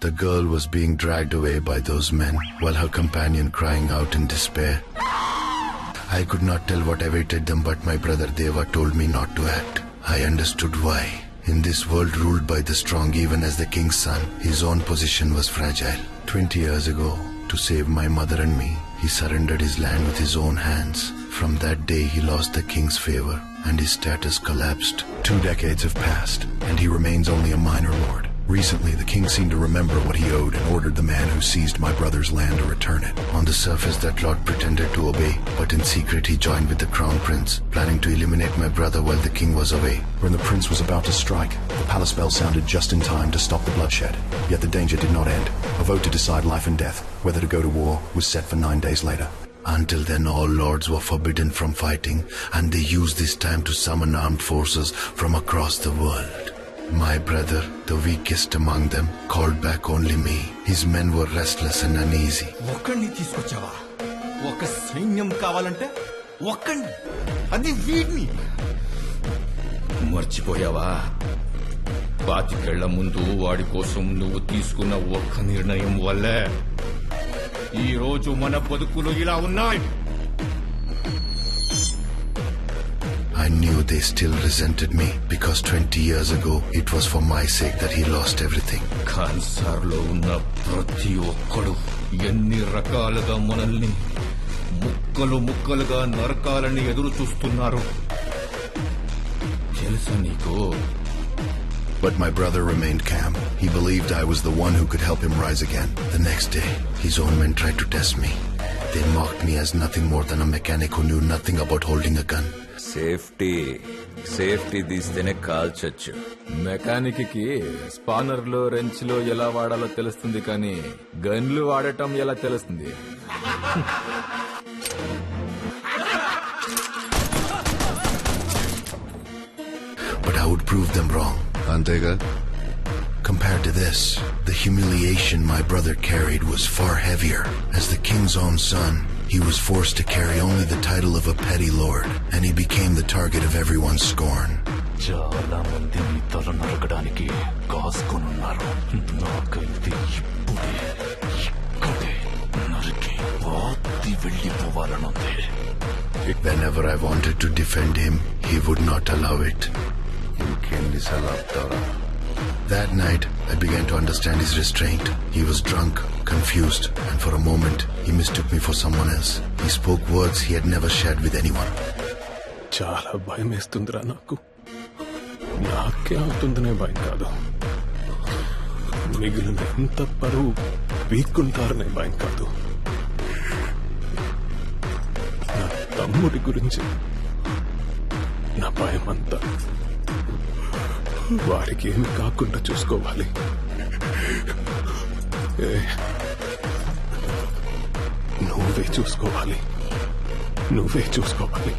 The girl was being dragged away by those men, while her companion crying out in despair. I could not tell what awaited them, but my brother Deva told me not to act. I understood why. In this world ruled by the strong, even as the king's son, his own position was fragile. 20 years ago, to save my mother and me, he surrendered his land with his own hands. From that day, he lost the king's favor, and his status collapsed. 2 decades have passed, and he remains only a minor lord. Recently, the king seemed to remember what he owed and ordered the man who seized my brother's land to return it. On the surface, that lord pretended to obey, but in secret he joined with the crown prince, planning to eliminate my brother while the king was away. When the prince was about to strike, the palace bell sounded just in time to stop the bloodshed. Yet the danger did not end. A vote to decide life and death, whether to go to war, was set for 9 days later. Until then, all lords were forbidden from fighting, and they used this time to summon armed forces from across the world. My brother, the weakest among them, called back only me. His men were restless and uneasy. ఒక్కడిని తీసుకొచ్చావా? ఒక సైన్యం కావాలంటే ఒక్కడిని, అది వీడిని. మర్చిపోయావా? 25 ఏళ్ల ముందు వాడి కోసం నువ్వు తీసుకున్న ఒక్క నిర్ణయం వల్లే ఈ రోజు మన బతుకులు ఇలా ఉన్నాయి. I knew they still resented me because 20 years ago it was for my sake that he lost everything. కాన్సార్లో ఉన్న ప్రతి ఒక్కడు ఎన్ని రకాలుగా మనల్ని ముక్కలు ముక్కలుగా నరకాలని ఎదురు చూస్తున్నారు తెలుసా నీకు? But my brother remained calm. He believed I was the one who could help him rise again. The next day, his own men tried to test me. They mocked me as nothing more than a mechanic who knew nothing about holding a gun. Safety తీస్తేనే కాల్చొచ్చు. Mechanic కి spanner లో wrench లో ఎలా వాడాలో తెలుస్తుంది, కానీ గన్లు వాడటం ఎలా తెలుస్తుంది? But I would prove them wrong. Antega? Compared to this, the humiliation my brother carried was far heavier. As the king's own son, he was forced to carry only the title of a petty lord, and he became the target of everyone's scorn. చాలా మంది నీ తల నరకడానికి కాసుకొనున్నారు. నాకైతే ఇక్కడే నరికి పాతి వెళ్ళిపోవాలనుంది. Whenever I wanted to defend him, he would not allow it. That night, I began to understand his restraint. He was drunk, confused, and for a moment, he mistook me for someone else. He spoke words he had never shared with anyone. చాలా భయం వేస్తుందిరా నాకు. నాకే అవుతుందనే భయం కాదు, మిగిలిన ఎంత పరువు వీక్కుంటారనే భయం కాదు. నా తమ్ముడి గురించి నా భయం అంతా. వాడికి ఏమి కాకుండా చూసుకోవాలి. నువ్వే చూసుకోవాలి.